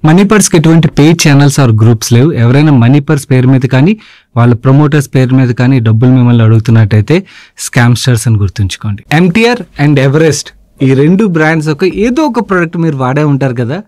Money పర్స్కి ఎటువంటి paid channels are groups లేవు. ఎవరైనా మనీ పర్స్ పేరు మీద కానీ వాళ్ళ ప్రమోటర్స్ పేరు మీద కానీ డబ్బులు మిమ్మల్ని అడుగుతున్నట్టయితే స్కామ్స్టర్స్ అని గుర్తుంచుకోండి. ఎంటీఆర్ అండ్ ఎవరెస్ట్ ఈ రెండు బ్రాండ్స్ ఏదో ఒక ప్రోడక్ట్ మీరు వాడే ఉంటారు కదా.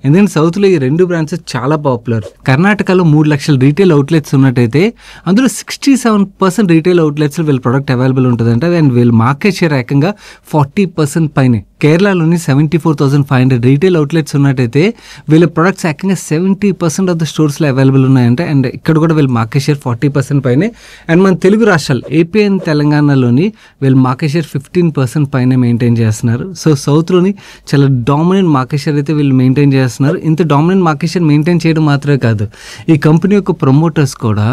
ఎందుకంటే సౌత్లో ఈ రెండు బ్రాండ్స్ చాలా పాపులర్. కర్ణాటకలో 3 లక్షల రీటైల్ అవుట్లెట్స్ ఉన్నట్టయితే అందులో 67% రీటైల్ అవుట్లెట్స్లో వీళ్ళ ప్రోడక్ట్ అవైలబుల్ ఉంటుందంట. అండ్ వీళ్ళ మార్కెట్ షేర్ ఏకంగా 40% పైనే. కేరళలోని 74,500 రీటైల్ అవుట్లెట్స్ ఉన్నట్టయితే వీళ్ళ ప్రొడక్ట్స్ ఏకంగా 70% ఆఫ్ ద స్టోర్స్లో అవైలబుల్ ఉన్నాయంట. అండ్ ఇక్కడ కూడా వీళ్ళ మార్కెట్ షేర్ 40% పైనే. అండ్ మన తెలుగు రాష్ట్రాలు ఏపీ అండ్ తెలంగాణలోని వీళ్ళ మార్కెట్ షేర్ 15% పైనే మెయింటైన్ చేస్తున్నారు. సో సౌత్లోని చాలా డామినెంట్ మార్కెట్ షేర్ అయితే వీళ్ళు మెయింటైన్ చేస్తున్నారు. ఇంత డామినెంట్ మార్కెట్ షేర్ మెయింటైన్ చేయడం మాత్రమే కాదు, ఈ కంపెనీ యొక్క ప్రమోటర్స్ కూడా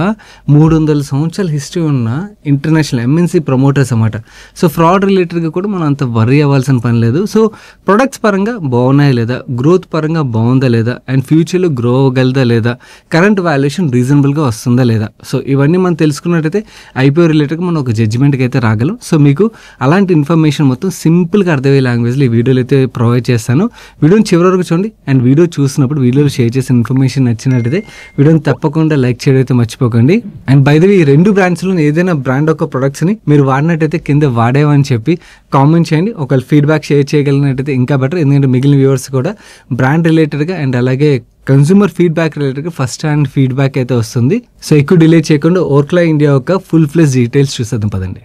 300 సంవత్సరాల హిస్టరీ ఉన్న ఇంటర్నేషనల్ ఎంఎన్సీ ప్రమోటర్స్ అన్నమాట. సో ఫ్రాడ్ రిలేటెడ్గా కూడా మనం అంత వర్రీ అవ్వాల్సిన పని లేదు. సో ప్రొడక్ట్స్ పరంగా బాగున్నాయా లేదా, గ్రోత్ పరంగా బాగుందా లేదా, అండ్ ఫ్యూచర్లో గ్రో అవ్వగలదా లేదా, కరెంట్ వాల్యుయేషన్ రీజనబుల్గా వస్తుందా లేదా, సో ఇవన్నీ మనం తెలుసుకున్నట్టయితే ఐపీఓ రిలేటెడ్గా మనం ఒక జడ్జిమెంట్కి అయితే రాగలం. సో మీకు అలాంటి ఇన్ఫర్మేషన్ మొత్తం సింపుల్గా అర్థమయ్యే లాంగ్వేజ్లో ఈ వీడియోలో అయితే ప్రొవైడ్ చేస్తాను. వీడియోని చివరి వరకు చూడండి. అండ్ వీడియో చూసినప్పుడు వీడియోలో షేర్ చేసిన ఇన్ఫర్మేషన్ నచ్చినట్టయితే వీడియోని తప్పకుండా లైక్ చేయడం అయితే మర్చిపోకండి. అండ్ బై ద వే ఈ రెండు బ్రాండ్స్లో ఏదైనా బ్రాండ్ యొక్క ప్రొడక్ట్స్ని మీరు వాడినట్టయితే కింద వాడేవని చెప్పి కామెంట్ చేయండి. ఒకవేళ ఫీడ్బ్యాక్ షేర్ చేయగలిగినట్టయితే ఇంకా బెటర్. ఎందుకంటే మిగిలిన వ్యూవర్స్ కూడా బ్రాండ్ రిలేటెడ్గా అండ్ అలాగే కన్స్యూమర్ ఫీడ్బ్యాక్ రిలేటెడ్గా ఫస్ట్ హ్యాండ్ ఫీడ్బ్యాక్ అయితే వస్తుంది. సో ఎక్కువ డిలే చేయకుండా ఓర్క్లా ఇండియా యొక్క ఫుల్ ఫ్లెజ్ డీటెయిల్స్ చూసేద్దాం పదండి.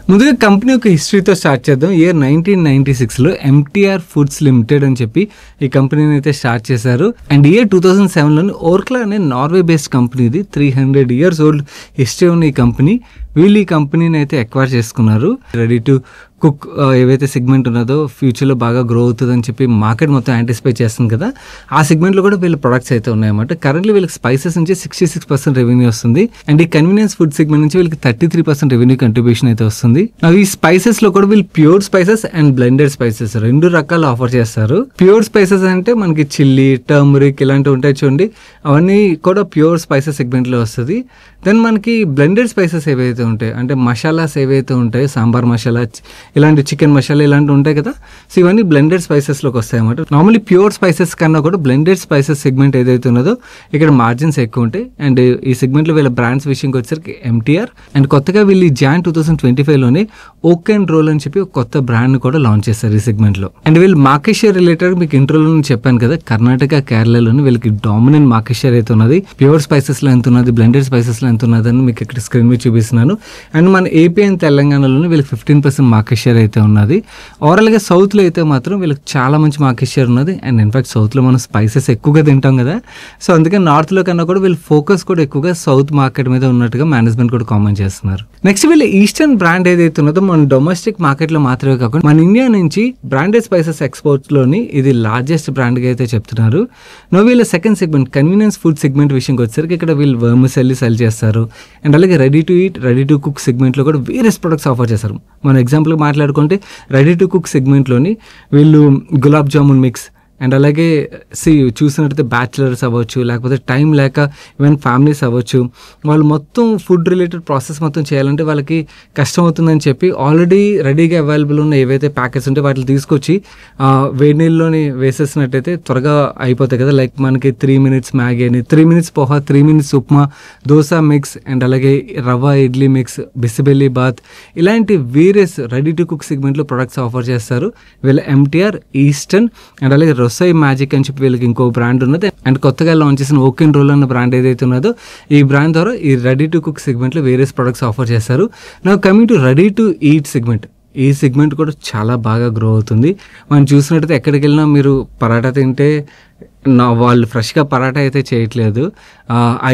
ముందుగా కంపెనీ యొక్క హిస్టరీతో స్టార్ట్ చేద్దాం. ఇయర్ 1996లో ఎంటీఆర్ ఫుడ్స్ లిమిటెడ్ అని చెప్పి ఈ కంపెనీని అయితే స్టార్ట్ చేశారు. అండ్ ఇయర్ 2007లోని ఓర్క్లా అనే నార్వే బేస్డ్ కంపెనీ. ఇది 300 years ఓల్డ్ హిస్టరీ ఉన్న ఈ కంపెనీ. వీళ్ళు ఈ కంపెనీని అయితే ఎక్వైర్ చేసుకున్నారు. రెడీ టు కుక్ ఏవైతే సెగ్మెంట్ ఉన్నదో ఫ్యూచర్లో బాగా గ్రో అవుతుందని చెప్పి మార్కెట్ మొత్తం యాంటిసిపేట్ చేస్తుంది కదా, ఆ సెగ్మెంట్లో కూడా వీళ్ళ ప్రొడక్ట్స్ అయితే ఉన్నాయన్నమాట. కరెంట్లీ వీళ్ళకి స్పైసెస్ నుంచి 66% రెవెన్యూ వస్తుంది. అండ్ ఈ కన్వీనియన్స్ ఫుడ్ సెగ్మెంట్ నుంచి వీళ్ళకి 33% రెవెన్యూ కంట్రిబ్యూషన్ అయితే వస్తుంది. ఈ స్పైసెస్లో కూడా వీళ్ళు pure spices and blended spices రెండు రకాలు ఆఫర్ చేస్తారు. ప్యూర్ స్పైసెస్ అంటే మనకి చిల్లీ, టర్మరిక్ ఇలాంటివి ఉంటాయి చూడండి, అవన్నీ కూడా ప్యూర్ స్పైసెస్ సెగ్మెంట్లో వస్తుంది. దెన్ మనకి బ్లెండెడ్ స్పైసెస్ ఏవైతే ఉంటాయి అంటే మసాలాస్ ఏవైతే ఉంటాయి, సాంబార్ మసాలా, ఇలాంటి చికెన్ మసాలా ఇలాంటివి ఉంటాయి కదా, సో ఇవన్నీ బ్లెండెడ్ స్పైసెస్లోకి వస్తాయి అన్నమాట. నార్మల్లీ ప్యూర్ స్పైసెస్ కన్నా కూడా బ్లెండెడ్ స్పైసెస్ సెగ్మెంట్ ఏదైతే ఉన్నదో ఇక్కడ మార్జిన్స్ ఎక్కువ ఉంటాయి. అండ్ ఈ సెగ్మెంట్లో వీళ్ళ బ్రాండ్స్ విషయంకి వచ్చేసరికి ఎంటీఆర్ అండ్ కొత్తగా వీళ్ళు జాన్ 2025లోనే ఓక్ అండ్ రోల్ అని చెప్పి ఒక కొత్త బ్రాండ్ కూడా లాంచ్ చేస్తారు ఈ సెగ్మెంట్లో. అండ్ వీళ్ళు మార్కెట్ షేర్ రిలేటెడ్ మీకు ఇంట్రోలో చెప్పాను కదా, కర్ణాటక, కేరళలోని వీళ్ళకి డామినెంట్ మార్కెట్ షేర్ అయితే ఉన్నది. ప్యూర్ స్పైసెస్లో ఎంత ఉన్నది, బ్లెండెడ్ స్పైసెస్లో ఎంత ఉన్నదని మీకు ఇక్కడ స్క్రీన్ మీద చూపిస్తున్నాను. అండ్ మన ఏపీ అండ్ తెలంగాణలోనే వీళ్ళకి 15% మార్కెట్ షేర్ అయితే ఉన్నది. ఓవరాల్గా సౌత్లో అయితే మాత్రం వీళ్ళకి చాలా మంచి మార్కెట్ షేర్ ఉన్నది. అండ్ ఇన్ఫాక్ట్ సౌత్లో మనం స్పైసెస్ ఎక్కువగా తింటాం కదా, సో అందుకే నార్త్లో కన్నా కూడా వీళ్ళు ఫోకస్ కూడా ఎక్కువగా సౌత్ మార్కెట్ మీద ఉన్నట్టుగా మేనేజ్మెంట్ కూడా కామెంట్ చేస్తున్నారు. నెక్స్ట్ వీళ్ళ ఈస్టర్న్ బ్రాండ్ ఏదైతే ఉన్నదో మన డొమెస్టిక్ మార్కెట్లో మాత్రమే కాకుండా మన ఇండియా నుంచి బ్రాండెడ్ స్పైసెస్ ఎక్స్పోర్ట్స్లోని ఇది లార్జెస్ట్ బ్రాండ్గా అయితే చెప్తున్నారు. నో వీళ్ళ second segment convenience food segment విషయంకి వచ్చేసరికి ఇక్కడ వీళ్ళు వర్మిసెల్లి సెల్ చేస్తారు. అండ్ అలాగే ready to eat, ready to cook సెగ్మెంట్లో కూడా వేరియస్ ప్రొడక్ట్స్ ఆఫర్ చేస్తారు. మనం ఎగ్జాంపుల్గా మాట్లాడుకుంటే రెడీ టు కుక్ సెగ్మెంట్లోని వీళ్ళు గులాబ్ జామున్ మిక్స్ అండ్ అలాగే చూసినట్టయితే బ్యాచిలర్స్ అవ్వచ్చు, లేకపోతే టైం లేక ఈవెన్ ఫ్యామిలీస్ అవ్వచ్చు, వాళ్ళు మొత్తం ఫుడ్ రిలేటెడ్ ప్రాసెస్ మొత్తం చేయాలంటే వాళ్ళకి కష్టం అవుతుందని చెప్పి ఆల్రెడీ రెడీగా అవైలబుల్ ఉన్న ఏవైతే ప్యాకెట్స్ ఉంటే వాటిని తీసుకొచ్చి వేడి నీళ్ళలోని వేసేసినట్టయితే త్వరగా అయిపోతాయి కదా. లైక్ మనకి 3 minutes మ్యాగీ అని, 3 minutes poha, 3 minutes upma, dosa mix and అలాగే రవ్వ ఇడ్లీ మిక్స్, బిసిబెల్లి బాత్, ఇలాంటి వేరియస్ రెడీ టు కుక్ సెగ్మెంట్లో ప్రొడక్ట్స్ ఆఫర్ చేస్తారు వీళ్ళ ఎంటీఆర్, ఈస్టర్న్ అండ్ అలాగే రొసై మ్యాజిక్ అని చెప్పి వీళ్ళకి ఇంకో బ్రాండ్ ఉన్నది. అండ్ కొత్తగా లాంచ్ చేసిన ఓక్ అండ్ రోల్ అన్న బ్రాండ్ ఏదైతే ఉన్నదో ఈ బ్రాండ్ ద్వారా ఈ రెడీ టు కుక్ సెగ్మెంట్లో వేరియస్ ప్రొడక్ట్స్ ఆఫర్ చేస్తారు. నా coming to ready to eat segment, ఈ సెగ్మెంట్ కూడా చాలా బాగా గ్రో అవుతుంది. మనం చూసినట్టయితే ఎక్కడికి వెళ్ళినా మీరు పరాటా తింటే వాళ్ళు ఫ్రెష్గా పరాటా అయితే చేయట్లేదు,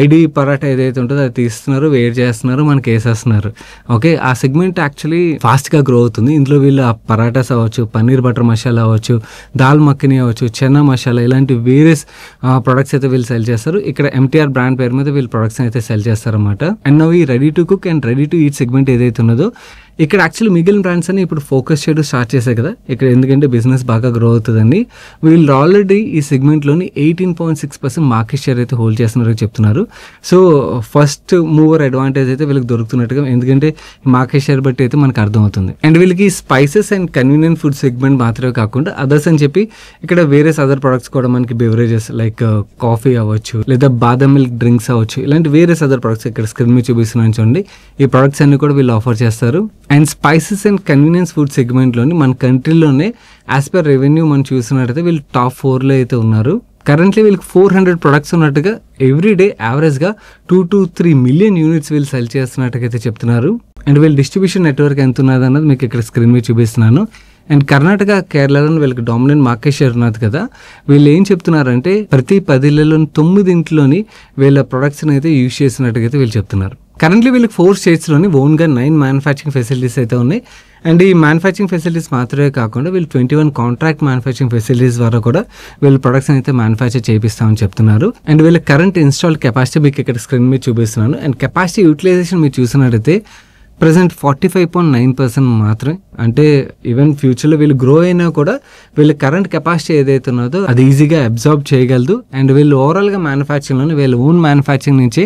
ఐడి పరాటా ఏదైతే ఉంటుందో అది తీస్తున్నారు, వేడి చేస్తున్నారు, మనకి వేసేస్తున్నారు. ఓకే, ఆ సెగ్మెంట్ యాక్చువల్లీ ఫాస్ట్గా గ్రో అవుతుంది. ఇందులో వీళ్ళు ఆ పరాటాస్ అవ్వచ్చు, పన్నీర్ బటర్ మసాలా అవ్వచ్చు, దాల్ మక్కనీ అవ్వచ్చు, చెన్నా మసాలా, ఇలాంటి వేరియస్ ప్రొడక్ట్స్ అయితే వీళ్ళు సెల్ చేస్తారు. ఇక్కడ ఎంటీఆర్ బ్రాండ్ పేరు మీద వీళ్ళు ప్రొడక్ట్స్ అయితే సెల్ చేస్తారన్నమాట. అండ్ ఈ ready to cook and ready to eat segment ఏదైతే ఉన్నదో ఇక్కడ యాక్చువల్లీ మిగిలిన బ్రాండ్స్ అని ఇప్పుడు ఫోకస్ చేయడం స్టార్ట్ చేశాయి కదా ఇక్కడ, ఎందుకంటే బిజినెస్ బాగా గ్రో అవుతుందని. వీళ్ళు ఆల్రెడీ ఈ సెగ్మెంట్లోని 18.6% మార్కెట్ షేర్ అయితే హోల్డ్ చేస్తున్నారని చెప్తున్నారు. సో ఫస్ట్ మూవర్ అడ్వాంటేజ్ అయితే వీళ్ళకి దొరుకుతున్నట్టుగా, ఎందుకంటే మార్కెట్ షేర్ బట్టి అయితే మనకు అర్థమవుతుంది. అండ్ వీళ్ళకి spices and convenient food segment మాత్రమే కాకుండా అదర్స్ అని చెప్పి ఇక్కడ వేరే అదర్ ప్రొడక్ట్స్ కూడా మనకి బెవరేజెస్ లైక్ కాఫీ అవ్వచ్చు, లేదా బాదం మిల్క్ డ్రింక్స్ అవ్వచ్చు, ఇలాంటి వేరే అదర్ ప్రొడక్ట్స్ ఇక్కడ స్క్రీన్ మీద చూపిస్తున్నాను చూడండి. ఈ ప్రొడక్ట్స్ అన్ని కూడా వీళ్ళు ఆఫర్ చేస్తారు. And spices and convenience food సెగ్మెంట్లోని మన కంట్రీలోనే యాజ్ పర్ రెవెన్యూ మనం చూసినట్టయితే వీళ్ళు టాప్ 4లో అయితే ఉన్నారు. కరెంట్లీ వీళ్ళకి 400 ప్రొడక్ట్స్ ఉన్నట్టుగా ఎవ్రీడే యావరేజ్గా 2 to 3 మిలియన్ యూనిట్స్ వీళ్ళు సెల్ చేస్తున్నట్టుగా అయితే చెప్తున్నారు. అండ్ వీళ్ళ డిస్ట్రిబ్యూషన్ నెట్వర్క్ ఎంత ఉన్నది అన్నది మీకు ఇక్కడ స్క్రీన్ మీద చూపిస్తున్నాను. అండ్ కర్ణాటక, కేరళలో వీళ్ళకి డామినెంట్ మార్కెట్ షేర్ ఉన్నది కదా. వీళ్ళు ఏం చెప్తున్నారంటే ప్రతి 10 ఇళ్లలోని 9 ఇంట్లోని వీళ్ళ ప్రొడక్ట్స్ని అయితే యూజ్ చేసినట్టుగా అయితే వీళ్ళు చెప్తున్నారు. కరెంట్లీ వీళ్ళకి 4 స్టేట్స్లోని ఓన్గా 9 మ్యానుఫ్యాక్చరింగ్ ఫెసిలిటీస్ అయితే ఉన్నాయి. అండ్ ఈ మ్యానుఫ్యాక్చరింగ్ ఫెసిలిటీస్ మాత్రమే కాకుండా వీళ్ళు 21 కాంట్రాక్ట్ మ్యానుఫ్యాక్చరింగ్ ఫెసిలిటీస్ ద్వారా కూడా వీళ్ళు ప్రొడక్ట్స్ అయితే మ్యానుఫ్యాక్చర్ చేపిస్తామని చెప్తున్నారు. అండ్ వీళ్ళ కరెంట్ ఇన్స్టాల్ కెపాసిటీ మీకు ఇక్కడ స్క్రీన్ మీద చూపిస్తున్నాను. అండ్ కెపాసిటీ యూటిలైజేషన్ మీరు చూసినట్టయితే ప్రజెంట్ 45.9% మాత్రమే. అంటే ఈవెన్ ఫ్యూచర్లో వీళ్ళు గ్రో అయినా కూడా వీళ్ళ కరెంట్ కెపాసిటీ ఏదైతే ఉన్నదో అది ఈజీగా అబ్జార్బ్ చేయగలదు. అండ్ వీళ్ళు ఓవరాల్గా మ్యానుఫ్యాక్చరింగ్లోనే వీళ్ళ ఓన్ మ్యానుఫ్యాక్చరింగ్ నుంచి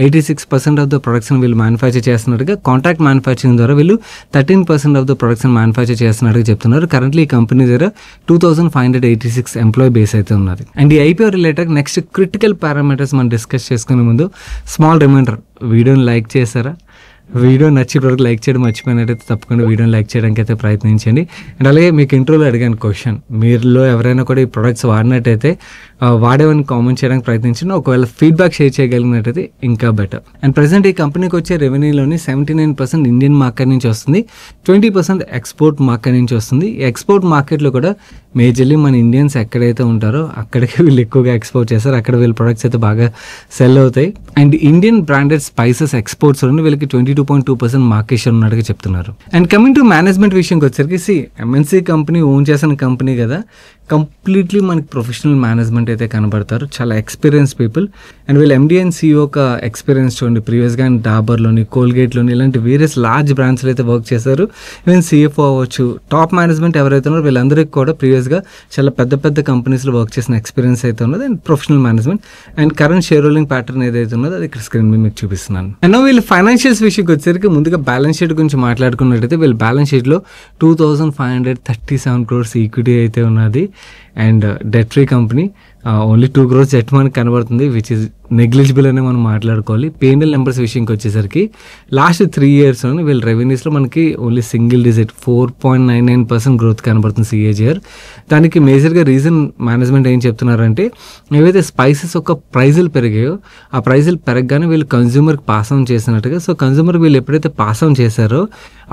86% ఆఫ్ ద ప్రొడక్ట్స్ని వీళ్ళు మ్యానుఫ్యాక్చర్ చేస్తున్నట్టుగా, కాంట్రాక్ట్ మ్యానుఫ్యాక్చరింగ్ ద్వారా వీళ్ళు 13% ఆఫ్ ద ప్రొడక్ట్స్ని మ్యానుఫ్యాక్చర్ చేస్తున్నట్టుగా చెప్తున్నారు. కరెంట్లీ ఈ కంపెనీ దగ్గర 2586 ఎంప్లాయీ బేస్ అయితే ఉన్నది. అండ్ ఈ IPO related next critical parameters మనం డిస్కస్ చేసుకునే ముందు స్మాల్ రిమైండర్, వీడియోని లైక్ చేశారా? వీడియో నచ్చి ఇప్పటివరకు లైక్ చేయడం మర్చిపోయినట్టయితే తప్పకుండా వీడియోని లైక్ చేయడానికి అయితే ప్రయత్నించండి. అండ్ అలాగే మీకు ఇంట్రోలో అడిగాను క్వశ్చన్, మీరులో ఎవరైనా కూడా ఈ ప్రొడక్ట్స్ వాడినట్టయితే వాడేవని కామెంట్ చేయడానికి ప్రయత్నించండి. ఒకవేళ ఫీడ్బ్యాక్ షేర్ చేయగలిగినట్టయితే ఇంకా బెటర్. అండ్ ప్రజెంట్ ఈ కంపెనీకి వచ్చే రెవెన్యూలోని 79% ఇండియన్ మార్కెట్ నుంచి వస్తుంది, 20% ఎక్స్పోర్ట్ మార్కెట్ నుంచి వస్తుంది. ఈ ఎక్స్పోర్ట్ మార్కెట్లో కూడా మేజర్లీ మన ఇండియన్స్ ఎక్కడైతే ఉంటారో అక్కడికి వీళ్ళు ఎక్కువగా ఎక్స్పోర్ట్ చేస్తారు. అక్కడ వీళ్ళ ప్రొడక్ట్స్ అయితే బాగా సెల్ అవుతాయి. And Indian branded spices exports వీళ్ళకి 22.2% మార్కెట్ షేర్ ఉన్నట్టుగా చెప్తున్నారు. అండ్ కమింగ్ టు మేనేజ్మెంట్ విషయంకి వచ్చేసరికి ఎంఎన్సీ కంపెనీ ఓన్ చేసిన కంపెనీ కదా, కంప్లీట్లీ మనకి ప్రొఫెషనల్ మేనేజ్మెంట్ అయితే కనబడతారు, చాలా ఎక్స్పీరియన్స్ పీపుల్. అండ్ వీళ్ళు ఎండీ అండ్ సిఇఓ ఒక ఎక్స్పీరియన్స్ చూడండి, ప్రీవియస్గా డాబర్లోని, కోల్గేట్లోని ఇలాంటి వేరియస్ లార్జ్ బ్రాండ్స్లో అయితే వర్క్ చేశారు. ఈవెన్ సిఎఫ్ఓ అవ్వచ్చు, టాప్ మేనేజ్మెంట్ ఎవరైతే ఉన్నారో వీళ్ళందరికీ కూడా ప్రీవియస్గా చాలా పెద్ద పెద్ద కంపెనీస్లో వర్క్ చేసిన ఎక్స్పీరియన్స్ అయితే ఉన్నది. And professional management and current share holding pattern ఏదైతే ఉన్నదో అది ఇక్కడ స్క్రీన్ మీద మీకు చూపిస్తున్నాను. అండ్ వీళ్ళు ఫైనాన్షియల్స్ విషయంకి వచ్చేసరికి ముందుగా బ్యాలెన్స్ షీట్ గురించి మాట్లాడుకున్నట్టయితే వీళ్ళ బ్యాలెన్స్ షీట్లో 2537 crores ఈక్విటీ అయితే ఉన్నది. And debt free company, only 2 crores debt మనకి కనబడుతుంది, విచ్ ఇస్ నెగ్లిజిబుల్ అనే మనం మాట్లాడుకోవాలి. P&L నెంబర్స్ విషయంకి వచ్చేసరికి లాస్ట్ 3 yearsలోనే వీళ్ళ రెవెన్యూస్లో మనకి ఓన్లీ సింగిల్ డిజిట్ 4.99% గ్రోత్ కనబడుతుంది CAGR. దానికి మేజర్గా రీజన్ మేనేజ్మెంట్ ఏం చెప్తున్నారంటే ఏవైతే స్పైసెస్ ఒక ప్రైజులు పెరిగాయో ఆ ప్రైజులు పెరగగానే వీళ్ళు కన్జ్యూమర్కి పాస్ ఆన్ చేసినట్టుగా, సో కన్జ్యూమర్ వీళ్ళు ఎప్పుడైతే పాస్ ఆన్ చేశారో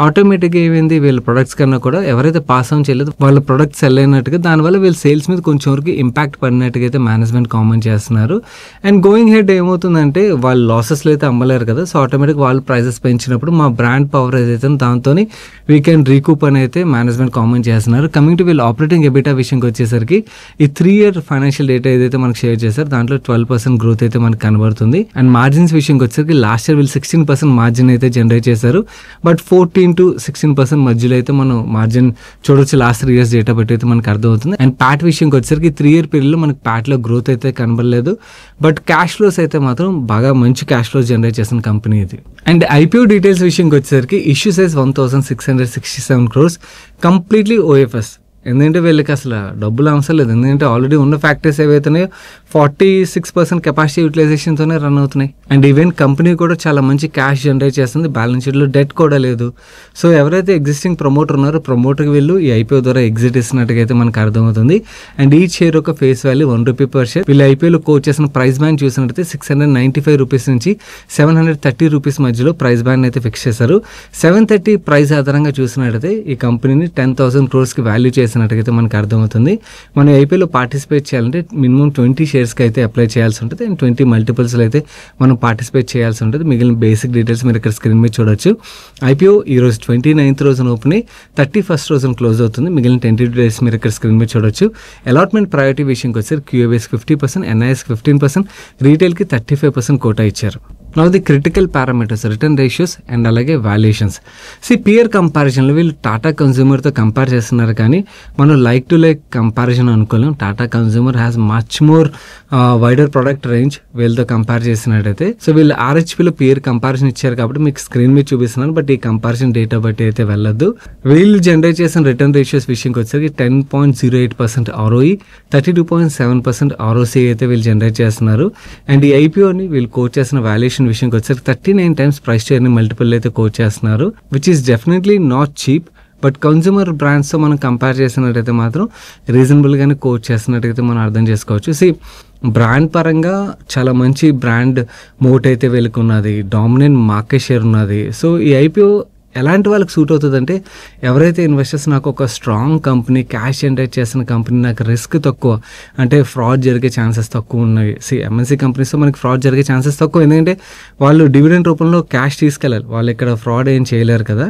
ఆటోమేటిక్గా ఏమైంది, వీళ్ళ ప్రొడక్ట్స్ కన్నా కూడా ఎవరైతే పాస్ ఆన్ చేయలేదు వాళ్ళ ప్రొడక్ట్స్ సెల్ అయినట్టుగా, దానివల్ల వీళ్ళ సేల్స్ మీద కొంచెం వరకు ఇంపాక్ట్ పడినట్టుగా అయితే మేనేజ్మెంట్ కామెంట్ చేస్తున్నారు. అండ్ గోయింగ్ హెడ్ ఏమవుతుందంటే వాళ్ళు లాసెస్లో అయితే అమ్మలేరు కదా, సో ఆటోమేటిక్ వాళ్ళు ప్రైజెస్ పెంచినప్పుడు మా బ్రాండ్ పవర్ ఏదైతే దాంతో వీ కెన్ రీకూప్ అని అయితే మేనేజ్మెంట్ కామెంట్ చేస్తున్నారు. కమింగ్ టు వీళ్ళు ఆపరేటింగ్ ఎబిటా విషయంకి వచ్చేసరికి ఈ 3 year ఫైనాన్షియల్ డేటా ఏదైతే మనకు షేర్ చేశారు దాంట్లో 12% గ్రోత్ అయితే మనకు కనబడుతుంది. అండ్ మార్జిన్స్ విషయంకి వచ్చేసరికి లాస్ట్ ఇయర్ వీళ్ళు 16% మార్జిన్ అయితే జనరేట్ చేశారు. బట్ 14 to 16% మధ్యలో అయితే మనం మార్జిన్ చూడొచ్చు లాస్ట్ 3 years డేటా బట్టి అయితే మనకు అర్థమవుతుంది. అండ్ ప్యాట్ విషయంకి వచ్చేసరికి 3 year పీరియడ్లో మనకి ప్యాట్లో గ్రోత్ అయితే కనబడలేదు, బట్ క్యాష్ ఫ్లోస్ అయితే మాత్రం బాగా మంచి క్యాష్ ఫ్లోస్ జనరేట్ చేసిన కంపెనీ ఇది. అండ్ ఐపీఓ డీటెయిల్స్ విషయంకి వచ్చేసరికి issue size 1667 crores, completely OFS. ఎందుకంటే వీళ్ళకి అసలు డబ్బులు అవసరం లేదు, ఎందుకంటే ఆల్రెడీ ఉన్న ఫ్యాక్టరీస్ ఏవైతున్నాయో 46% కెపాసిటీ యూటిలైజేషన్తోనే రన్ అవుతున్నాయి. అండ్ ఈవెన్ కంపెనీ కూడా చాలా మంచి క్యాష్ జనరేట్ చేస్తుంది, బ్యాలెన్స్ షీట్లో డెట్ కూడా లేదు. సో ఎవరైతే ఎగ్జిస్టింగ్ ప్రమోటర్ ఉన్నారో ప్రమోటర్కి వీళ్ళు ఈ ఐపీఓ ద్వారా ఎగ్జిట్ ఇస్తున్నట్టుగా అయితే మనకు అర్థమవుతుంది. అండ్ ఈ షేర్ ఒక ఫేస్ వాల్యూ ₹1 per share. వీళ్ళు ఐపీఓలో కోట్ చేసిన ప్రైస్ బ్యాండ్ చూసినట్టయితే ₹695 నుంచి ₹730 మధ్యలో ప్రైస్ బ్యాండ్ అయితే ఫిక్స్ చేశారు. 730 ప్రైస్ ఆధారంగా చూసినట్టయితే ఈ కంపెనీని 10,000 crores వాల్యూ చేసినట్టుగా మనకు అర్థమవుతుంది. మనం ఐపీఓలో పార్టిసిపేట్ చేయాలంటే మినిమం 20 షేర్స్కి అయితే అప్లై చేయాల్సి ఉంటుంది. అండ్ 20 మల్టిపుల్స్లో అయితే మనం పార్టిసిపేట్ చేయాల్సి ఉంటుంది. మిగిలిన బేసిక్ డీటెయిల్స్ మీరు ఇక్కడ స్క్రీన్ మీద చూడొచ్చు. ఐపీఓ ఈ రోజు 29th రోజున ఓపెన్ అయ్యి 31st రోజున క్లోజ్ అవుతుంది. మిగిలిన 10 days మీరు ఇక్కడ స్క్రీన్ మీద చూడొచ్చు. అలాట్మెంట్ ప్రయారిటీ విషయంకి వచ్చారు QABS 50%, NIS 15%, రీటైల్కి 35% కోటా ఇచ్చారు. Now the critical parameters, return ratios and అలాగే వాల్యుయేషన్స్. పియర్ కంపారిజన్లో వీళ్ళు టాటా కన్జ్యూమర్తో కంపేర్ చేస్తున్నారు, కానీ మనం లైక్ టు లైక్ కంపారిజన్ అనుకోలేం. Tata consumer has much more wider product range వీళ్ళతో కంపేర్ చేసినట్టయితే. సో వీళ్ళు ఆర్హెచ్పిలో పియర్ కంపారిజన్ ఇచ్చారు కాబట్టి మీకు స్క్రీన్ మీద చూపిస్తున్నాను, బట్ ఈ కంపారిజన్ డేటా బట్టి అయితే వెళ్ళొద్దు. వీళ్ళు జనరేట్ చేసిన రిటర్న్ రేషియోస్ విషయంకి వచ్చేసరికి 10.08% ROE, 32.7% ROC అయితే వీళ్ళు జనరేట్ చేస్తున్నారు. అండ్ ఈ ఐపీఓని వీళ్ళు కోట్ చేసిన వాల్యుయేషన్ విషయంకి వచ్చేసరికి 39 times price to earning multiple అయితే కోట్ చేస్తున్నారు, which is definitely not cheap. But consumer బ్రాండ్స్తో మనం కంపేర్ చేసినట్టయితే మాత్రం రీజనబుల్గానే కోట్ చేస్తున్నట్టయితే మనం అర్థం చేసుకోవచ్చు. బ్రాండ్ పరంగా చాలా మంచి బ్రాండ్ మోట్ అయితే వీళ్ళకి ఉన్నది, డామినెంట్ మార్కెట్ షేర్ ఉన్నది. సో ఈ ఐపీఓ ఎలాంటి వాళ్ళకి సూట్ అవుతుందంటే, ఎవరైతే ఇన్వెస్టర్స్ నాకు ఒక స్ట్రాంగ్ కంపెనీ, క్యాష్ జనరేట్ చేసిన కంపెనీ, నాకు రిస్క్ తక్కువ, అంటే ఫ్రాడ్ జరిగే ఛాన్సెస్ తక్కువ ఉన్నాయి. ఎంఎన్సీ కంపెనీస్తో మనకి ఫ్రాడ్ జరిగే ఛాన్సెస్ తక్కువ, ఎందుకంటే వాళ్ళు డివిడెండ్ రూపంలో క్యాష్ తీసుకెళ్ళాలి, వాళ్ళు ఇక్కడ ఫ్రాడ్ ఏం చేయలేరు కదా.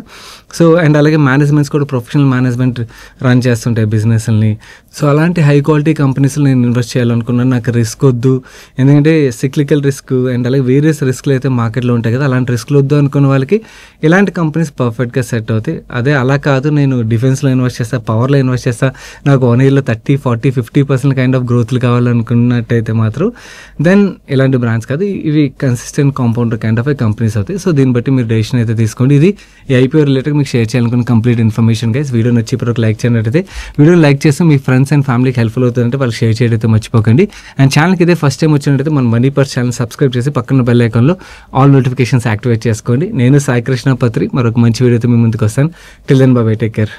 సో అండ్ అలాగే మేనేజ్మెంట్స్ కూడా ప్రొఫెషనల్ మేనేజ్మెంట్ రన్ చేస్తుంటాయి బిజినెస్ని. సో అలాంటి హై క్వాలిటీ కంపెనీస్లో నేను ఇన్వెస్ట్ చేయాలనుకున్నాను, నాకు రిస్క్ వద్దు, ఎందుకంటే సిక్లికల్ రిస్క్ అండ్ అలాగే వేరియస్ రిస్క్లు అయితే మార్కెట్లో ఉంటాయి కదా, అలాంటి రిస్క్లు వద్దు అనుకున్న వాళ్ళకి ఇలాంటి కంపెనీస్ పర్ఫెక్ట్గా సెట్ అవుతాయి. అదే అలా కాదు, నేను డిఫెన్స్లో ఇన్వెస్ట్ చేస్తా, పవర్లో ఇన్వెస్ట్ చేస్తా, నాకు 1 yearలో 30, 40, 50% కైండ్ ఆఫ్ గ్రోత్లు కావాలనుకున్నట్టయితే మాత్రం దెన్ ఇలాంటి బ్రాండ్స్ కాదు, ఇవి consistent compounder kind of companies అవుతాయి. సో దీన్ని బట్టి మీరు డెసిషన్ అయితే తీసుకోండి. ఇది ఈ ఐపీఓ రిలేటెడ్ మీకు షేర్ చేయాలనుకున్న కంప్లీట్ ఇన్ఫర్మేషన్ గైస్. వీడియో నచ్చి ఇప్పుడు లైక్ చేయనట్టయితే, వీడియో లైక్ చేస్తే మీ ఫ్రెండ్స్ అండ్ ఫ్యామిలీకి హెల్ప్ఫుల్ అవుతుందంటే వాళ్ళకి షేర్ చేయడం అయితే మర్చిపోకండి. అండ్ ఛానల్కి ఇదే ఫస్ట్ టైం వచ్చినట్టయితే మన మనీ పర్స్ ఛానల్ సబ్స్క్రైబ్ చేసి పక్కన బెల్ ఐకాన్లో ఆల్ నోటిఫికేషన్స్ యాక్టివేట్ చేసుకోండి. నేను సాయి కృష్ణ పత్రి మరొక మంచి వీడియోతో మీ ముందుకు వస్తాను. Till then bye, take care.